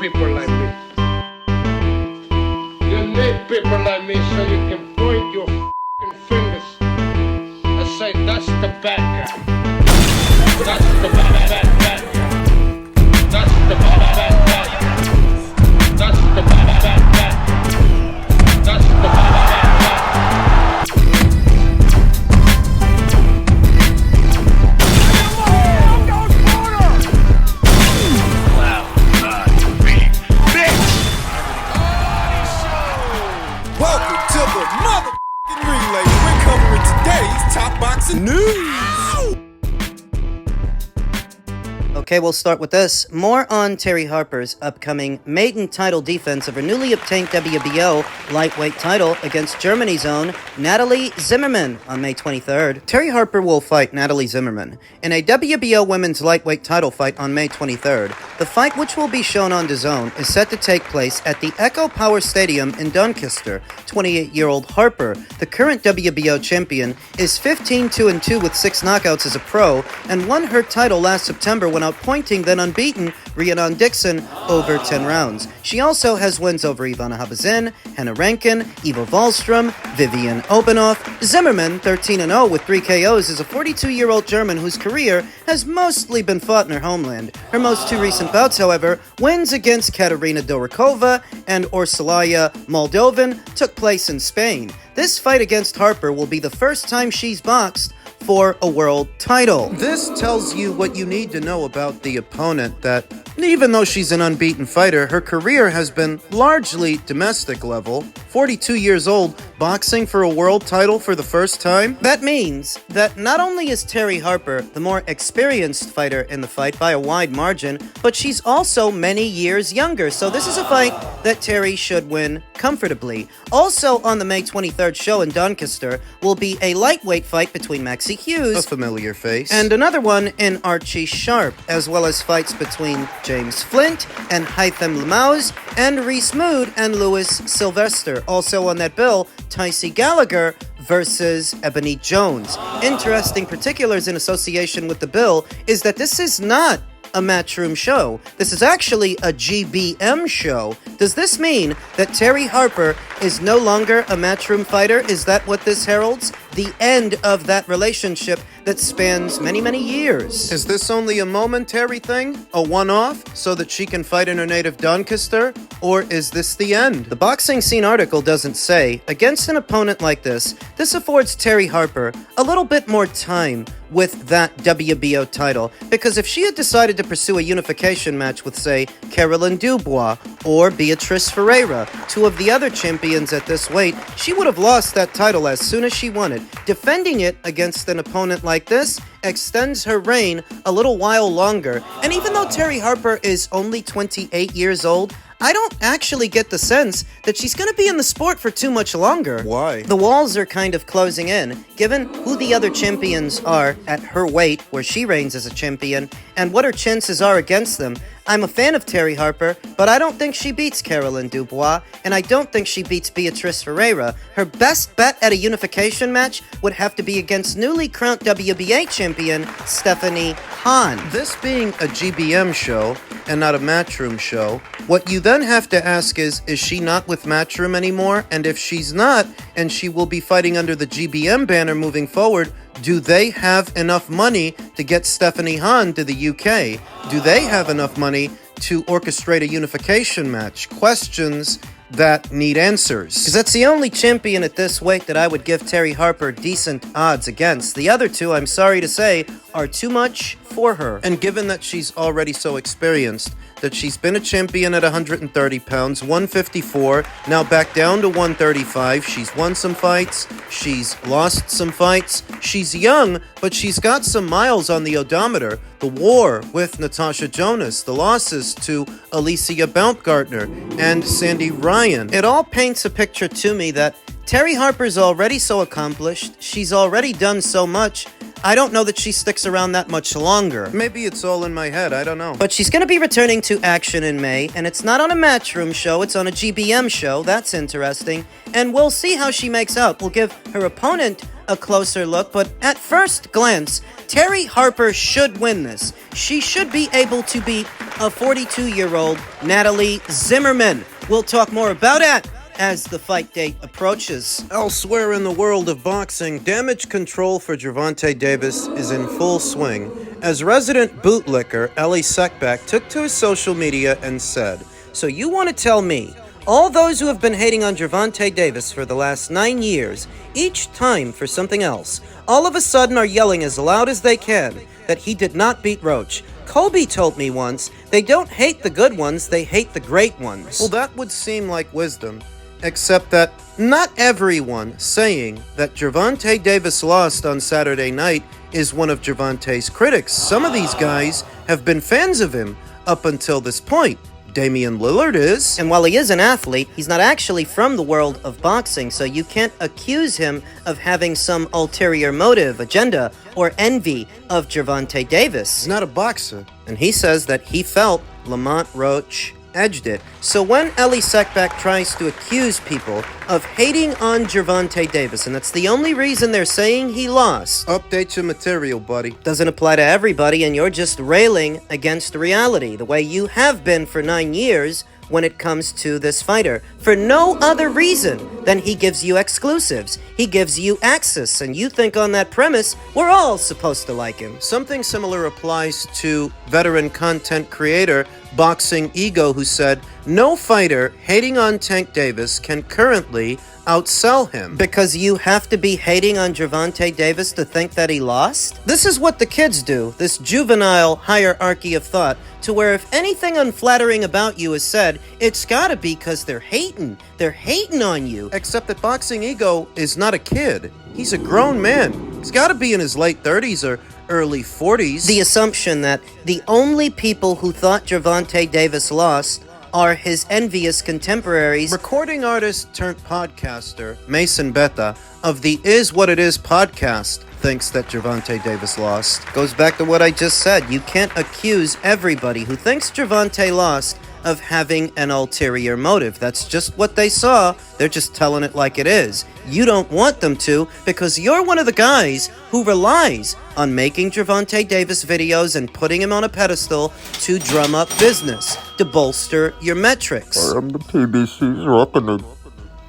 people like me. You need people like me so you can point your f***ing fingers and say, that's the bad guy. That's the bad guy. That's the bad guy. That's the bad guy. That's the bad guy. Okay, we'll start with this. More on Terry Harper's upcoming maiden title defense of her newly obtained WBO lightweight title against Germany's own Natalie Zimmerman on May 23rd. Terry Harper will fight Natalie Zimmerman in a WBO women's lightweight title fight on May 23rd. The fight, which will be shown on DAZN, is set to take place at the Echo Power Stadium in Doncaster. 28-year-old Harper, the current WBO champion, is 15-2-2 with 6 knockouts as a pro and won her title last September when outpointing then unbeaten Rhiannon Dixon over 10 rounds. She also has wins over Ivana Habazin, Hannah Rankin, Eva Wallström, Vivian Obanoff. Zimmerman, 13-0 with 3 KOs, is a 42-year-old German whose career has mostly been fought in her homeland. Her most 2 recent bouts, however, wins against Katarina Dorokova and Ursulaya Moldovan, took place in Spain. This fight against Harper will be the first time she's boxed for a world title. This tells you what you need to know about the opponent, that even though she's an unbeaten fighter, her career has been largely domestic level. 42 years old, boxing for a world title for the first time. That means that not only is Terry Harper the more experienced fighter in the fight by a wide margin, but she's also many years younger. So this is a fight that Terry should win comfortably. Also on the May 23rd show in Doncaster will be a lightweight fight between Maxie Hughes, a familiar face, and another one in Archie Sharp, as well as fights between James Flint and Hytham Lamauz and Reese Mood and Louis Sylvester. Also on that bill, Tycee Gallagher versus Ebony Jones. Interesting particulars in association with the bill is that this is not a Matchroom show. This is actually a GBM show. Does this mean that Terry Harper is no longer a Matchroom fighter? Is that what this heralds? The end of that relationship that spans many, many years. Is this only a momentary thing? A one-off so that she can fight in her native Doncaster? Or is this the end? The Boxing Scene article doesn't say. Against an opponent like this affords Terry Harper a little bit more time with that WBO title, because if she had decided to pursue a unification match with, say, Caroline Dubois or Beatriz Ferreira, 2 of the other champions at this weight, she would have lost that title as soon as she won it. Defending it against an opponent like this extends her reign a little while longer. And even though Terry Harper is only 28 years old, I don't actually get the sense that she's going to be in the sport for too much longer. Why? The walls are kind of closing in, given who the other champions are at her weight, where she reigns as a champion, and what her chances are against them. I'm a fan of Terry Harper, but I don't think she beats Caroline Dubois, and I don't think she beats Beatriz Ferreira. Her best bet at a unification match would have to be against newly crowned WBA champion Stephanie Han. This being a GBM show and not a Matchroom show, what you then have to ask is she not with Matchroom anymore? And if she's not, and she will be fighting under the GBM banner moving forward, do they have enough money to get Stephanie Han to the UK? Do they have enough money to orchestrate a unification match? Questions that need answers. Because that's the only champion at this weight that I would give Terry Harper decent odds against. The other 2, I'm sorry to say, are too much for her. And given that she's already so experienced, that she's been a champion at 130 pounds, 154, now back down to 135. She's won some fights, she's lost some fights. She's young, but she's got some miles on the odometer. The war with Natasha Jonas, the losses to Alicia Baumgartner and Sandy Ryan. It all paints a picture to me that Terry Harper's already so accomplished, she's already done so much. I don't know that she sticks around that much longer. Maybe it's all in my head, I don't know. But she's going to be returning to action in May, and it's not on a Matchroom show, it's on a GBM show. That's interesting. And we'll see how she makes out. We'll give her opponent a closer look, but at first glance, Terry Harper should win this. She should be able to beat a 42-year-old Natalie Zimmerman. We'll talk more about that as the fight date approaches. Elsewhere in the world of boxing, damage control for Gervonta Davis is in full swing, as resident bootlicker Ellie Seckbach took to his social media and said, "So you want to tell me, all those who have been hating on Gervonta Davis for the last 9 years, each time for something else, all of a sudden are yelling as loud as they can that he did not beat Roach? Colby told me once, they don't hate the good ones, they hate the great ones." Well, that would seem like wisdom, except that not everyone saying that Gervonta Davis lost on Saturday night is one of Gervonta's critics. Some of these guys have been fans of him up until this point. Damian Lillard is. And while he is an athlete, he's not actually from the world of boxing, so you can't accuse him of having some ulterior motive, agenda, or envy of Gervonta Davis. He's not a boxer. And he says that he felt Lamont Roach edged it. So when Ellie Seckbach tries to accuse people of hating on Gervonta Davis, and that's the only reason they're saying he lost, Update your material, buddy. doesn't apply to everybody, and you're just railing against reality, the way you have been for 9 years when it comes to this fighter, for no other reason than he gives you exclusives. He gives you access, and you think on that premise, we're all supposed to like him. Something similar applies to veteran content creator Boxing Ego, who said, "No fighter hating on Tank Davis can currently outsell him." Because you have to be hating on Gervonta Davis to think that he lost? This is what the kids do, this juvenile hierarchy of thought, to where if anything unflattering about you is said, it's gotta be because they're hating. They're hating on you. Except that Boxing Ego is not a kid. He's a grown man. He's gotta be in his late 30s or early 40s. The assumption that the only people who thought Gervonta Davis lost are his envious contemporaries. Recording artist turned podcaster Mason Betta of the Is What It Is podcast thinks that Gervonta Davis lost. Goes back to what I just said. You can't accuse everybody who thinks Gervonta lost of having an ulterior motive. That's just what they saw. They're just telling it like it is. You don't want them to, because you're one of the guys who relies on making Gervonta Davis videos and putting him on a pedestal to drum up business, to bolster your metrics. I am the PBC's reckoning,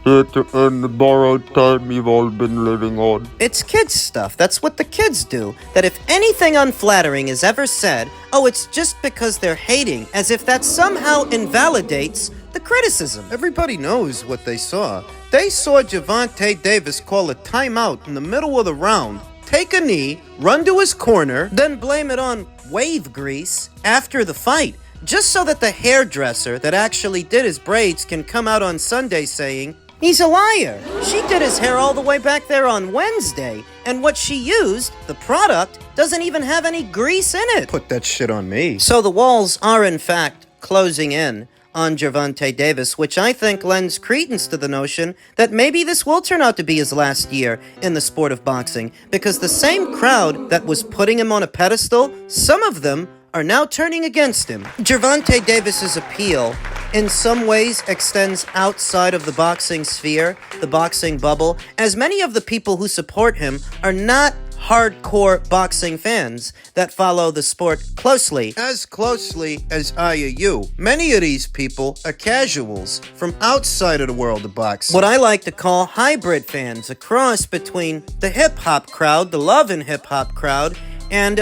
here to earn the borrowed time you've all been living on. It's kids stuff. That's what the kids do. That if anything unflattering is ever said, oh, it's just because they're hating, as if that somehow invalidates the criticism. Everybody knows what they saw. They saw Gervonta Davis call a timeout in the middle of the round, take a knee, run to his corner, Then blame it on wave grease after the fight, just so that the hairdresser that actually did his braids can come out on Sunday saying, he's a liar. She did his hair all the way back there on Wednesday, and what she used, the product, doesn't even have any grease in it. put that shit on me. So the walls are in fact closing in on Gervonta Davis, which I think lends credence to the notion that maybe this will turn out to be his last year in the sport of boxing, because the same crowd that was putting him on a pedestal, some of them are now turning against him. Gervonta Davis's appeal in some ways extends outside of the boxing sphere, the boxing bubble, as many of the people who support him are not hardcore boxing fans that follow the sport closely. As closely as I or you. Many of these people are casuals from outside of the world of boxing. What I like to call hybrid fans, a cross between the hip-hop crowd, the love and hip-hop crowd, and,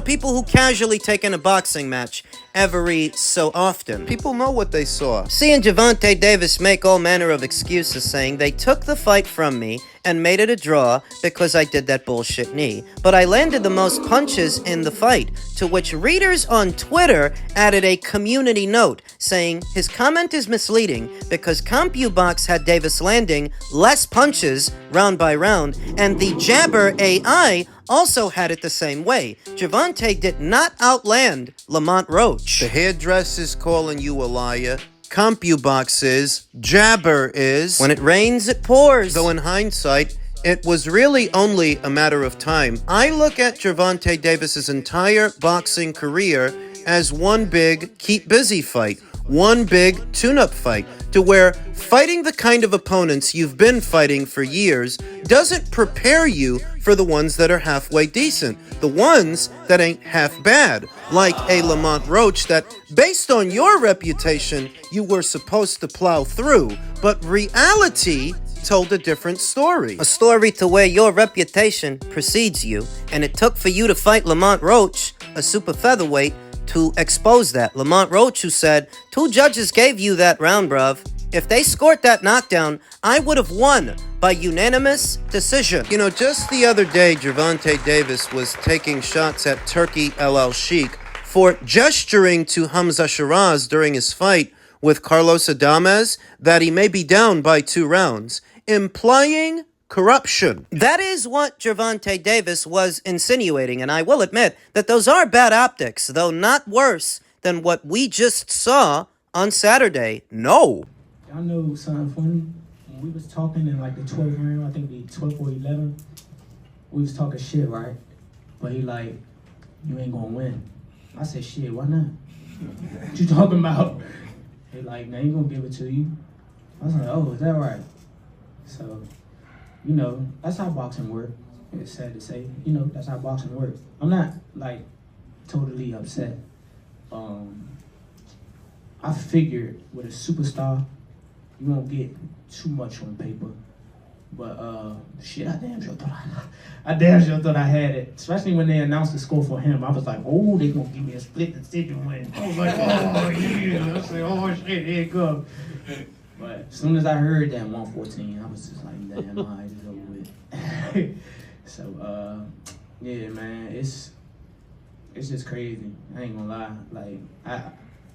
people who casually take in a boxing match every so often. People know what they saw. Seeing Gervonta Davis make all manner of excuses saying they took the fight from me and made it a draw because I did that bullshit knee, but I landed the most punches in the fight, to which readers on Twitter added a community note saying his comment is misleading because CompuBox had Davis landing less punches round by round, and the Jabber AI also had it the same way. Gervonta did not outland Lamont Roach. The hairdresser's calling you a liar. CompuBox is. Jabber is. When it rains, it pours. Though in hindsight, it was really only a matter of time. I look at Gervonta Davis's entire boxing career as one big keep busy fight, one big tune-up fight, to where fighting the kind of opponents you've been fighting for years doesn't prepare you for the ones that are halfway decent, the ones that ain't half bad, like a Lamont Roach that, based on your reputation, you were supposed to plow through, but reality told a different story. A story to where your reputation precedes you, and it took for you to fight Lamont Roach, a super featherweight, to expose that. Lamont Roach, who said, 2 judges gave you that round, bruv. If they scored that knockdown, I would have won by unanimous decision. You know, just the other day, Gervonta Davis was taking shots at Turki El Sheikh for gesturing to Hamza Shiraz during his fight with Carlos Adames that he may be down by 2 rounds, implying corruption. That is what Gervonta Davis was insinuating, and I will admit that those are bad optics, though not worse than what we just saw on Saturday. No. Y'all know something funny? When we was talking in like the 12th round, I think the 12th or 11th, we was talking shit, right? But he like, you ain't gonna win. I said, shit, why not? What you talking about? He like, nah, ain't gonna give it to you. I was like, oh, is that right? So, you know, that's how boxing works. It's sad to say, you know, that's how boxing works. I'm not like totally upset. I figured with a superstar, you won't get too much on paper. But shit, I damn sure thought I had it. Especially when they announced the score for him. I was like, oh, they gonna give me a split decision win. I was like, oh yeah. I said, oh shit, here it comes. But as soon as I heard that 114, I was just like, damn, all right, it's over with. So yeah, man, it's just crazy. I ain't gonna lie. Like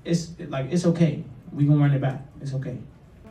it's okay. We gonna run it back. It's okay.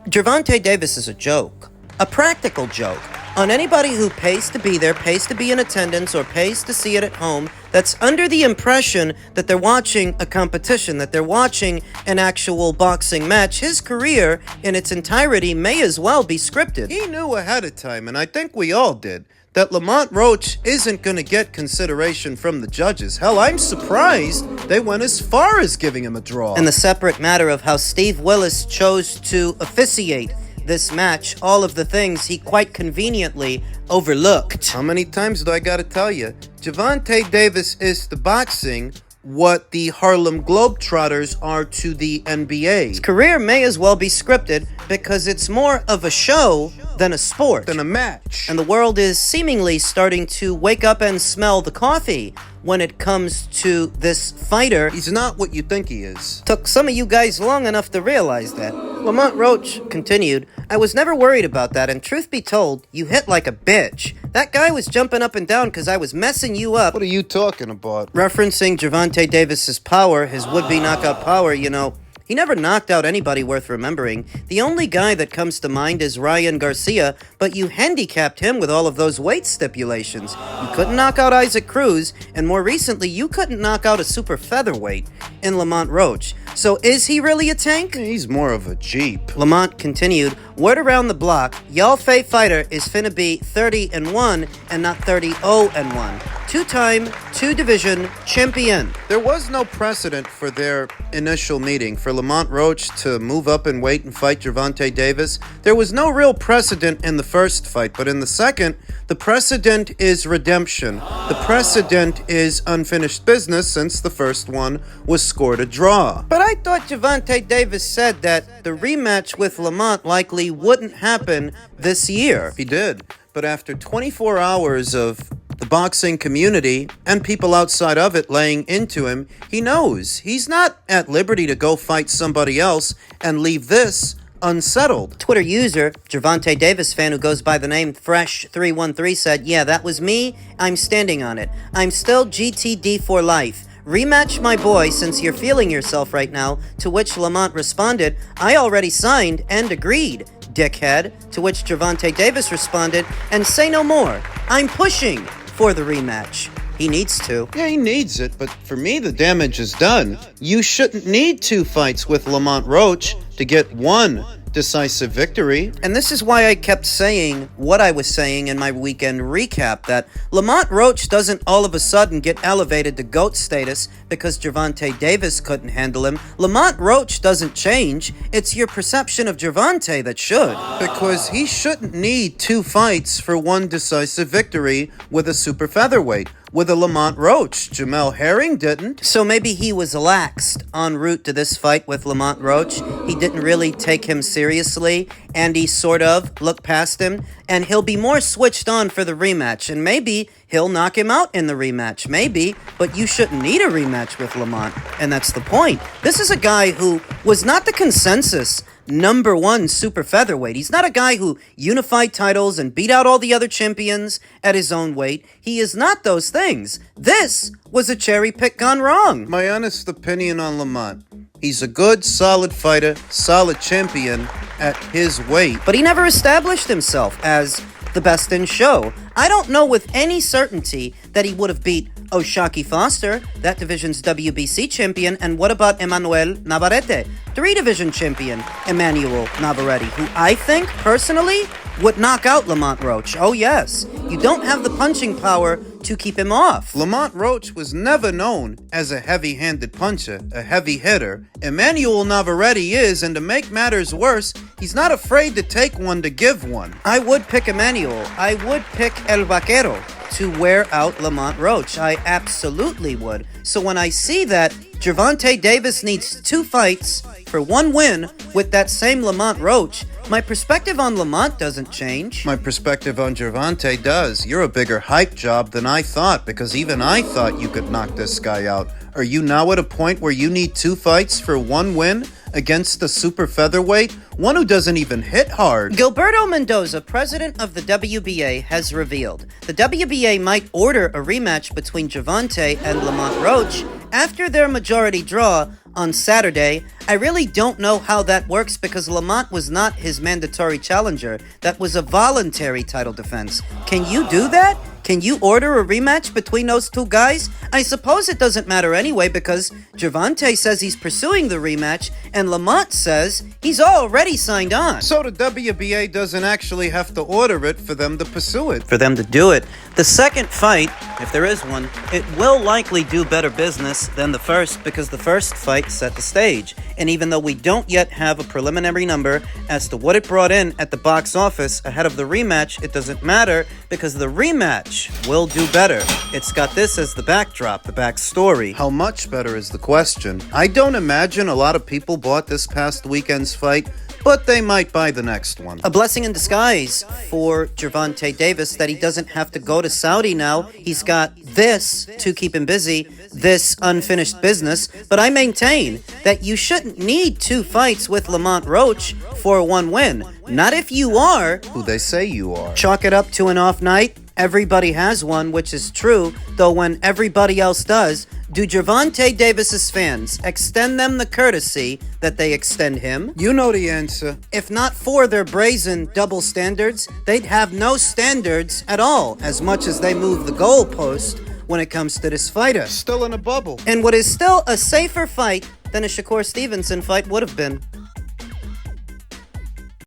Gervonta Davis is a joke. A practical joke on anybody who pays to be there, pays to be in attendance, or pays to see it at home, that's under the impression that they're watching a competition, that they're watching an actual boxing match. His career in its entirety may as well be scripted. He knew ahead of time, and I think we all did, that Lamont Roach isn't going to get consideration from the judges. Hell, I'm surprised they went as far as giving him a draw. And the separate matter of how Steve Willis chose to officiate this match, all of the things he quite conveniently overlooked. How many times do I gotta tell you? Gervonta Davis is to boxing what the Harlem Globetrotters are to the NBA. His career may as well be scripted because it's more of a show than a sport. Than a match. And the world is seemingly starting to wake up and smell the coffee when it comes to this fighter. He's not what you think he is. Took some of you guys long enough to realize that. Lamont Roach continued, I was never worried about that, and truth be told, you hit like a bitch. That guy was jumping up and down because I was messing you up. What are you talking about? Referencing Gervonta Davis's power, his would-be knockout power, you know, he never knocked out anybody worth remembering. The only guy that comes to mind is Ryan Garcia, but you handicapped him with all of those weight stipulations. You couldn't knock out Isaac Cruz, and more recently, you couldn't knock out a super featherweight in Lamont Roach. So is he really a tank? He's more of a Jeep. Lamont continued, word around the block, y'all Fay fighter is finna be 30-1 and not 30-0-1. 2-time, 2-division champion. There was no precedent for their initial meeting. For Lamont Roach to move up in weight and fight Gervonta Davis, there was no real precedent in the first fight, but in the second, the precedent is redemption. The precedent is unfinished business since the first one was scored a draw. But I thought Gervonta Davis said that the rematch with Lamont likely wouldn't happen this year. He did, but after 24 hours of the boxing community and people outside of it laying into him, he knows he's not at liberty to go fight somebody else and leave this unsettled. Twitter user, Gervonta Davis fan who goes by the name Fresh313 said, yeah, that was me. I'm standing on it. I'm still GTD for life. Rematch my boy since you're feeling yourself right now, to which Lamont responded, I already signed and agreed, dickhead, to which Gervonta Davis responded, and say no more. I'm pushing for the rematch. He needs to. Yeah, he needs it, but for me, the damage is done. You shouldn't need 2 fights with Lamont Roach to get 1 decisive victory. And this is why I kept saying what I was saying in my weekend recap, that Lamont Roach doesn't all of a sudden get elevated to GOAT status because Gervonta Davis couldn't handle him. Lamont Roach doesn't change. It's your perception of Gervonta that should. Because he shouldn't need 2 fights for 1 decisive victory with a super featherweight. With a Lamont Roach, Jamel Herring didn't. So maybe he was laxed en route to this fight with Lamont Roach. He didn't really take him seriously, and he sort of looked past him, and he'll be more switched on for the rematch, and maybe he'll knock him out in the rematch. Maybe, but you shouldn't need a rematch with Lamont, and that's the point. This is a guy who was not the consensus number 1 super featherweight. He's not a guy who unified titles and beat out all the other champions at his own weight. He is not those things. This was a cherry pick gone wrong. My honest opinion on Lamont: he's a good, solid fighter, solid champion at his weight. But he never established himself as the best in show. I don't know with any certainty that he would have beat O'Shaquie Foster, that division's WBC champion, and what about Emmanuel Navarrete, 3-division champion Emmanuel Navarrete, who I think, personally, would knock out Lamont Roach. Oh yes, you don't have the punching power to keep him off. Lamont Roach was never known as a heavy-handed puncher, a heavy hitter. Emmanuel Navarrete is, and to make matters worse, he's not afraid to take one to give one. I would pick Emmanuel. I would pick El Vaquero to wear out Lamont Roach. I absolutely would. So when I see that Gervonta Davis needs 2 fights for 1 win with that same Lamont Roach, my perspective on Lamont doesn't change. My perspective on Gervonta does. You're a bigger hype job than I thought, because even I thought you could knock this guy out. Are you now at a point where you need 2 fights for 1 win against the super featherweight, one who doesn't even hit hard? Gilberto Mendoza, president of the WBA, has revealed the WBA might order a rematch between Gervonta and Lamont Roach after their majority draw on Saturday. I really don't know how that works because Lamont was not his mandatory challenger. That was a voluntary title defense. Can you do that? Can you order a rematch between those 2 guys? I suppose it doesn't matter anyway because Gervonta says he's pursuing the rematch and Lamont says he's already signed on. So the WBA doesn't actually have to order it for them to pursue it. For them to do it. The second fight, if there is one, it will likely do better business than the first because the first fight set the stage. And even though we don't yet have a preliminary number as to what it brought in at the box office ahead of the rematch, it doesn't matter because the rematch will do better. It's got this as the backdrop, the backstory. How much better is the question. I don't imagine a lot of people bought this past weekend's fight, but they might buy the next one. A blessing in disguise for Gervonta Davis that he doesn't have to go to Saudi now. He's got this to keep him busy, this unfinished business. But I maintain that you shouldn't need 2 fights with Lamont Roach for 1 win. Not if you are Who they say you are. Chalk it up to an off night. Everybody has one, which is true, though when everybody else does, do Gervonta Davis's fans extend them the courtesy that they extend him? You know the answer. If not for their brazen double standards, they'd have no standards at all, as much as they move the goalpost when it comes to this fighter. Still in a bubble. And what is still a safer fight than a Shakur Stevenson fight would have been.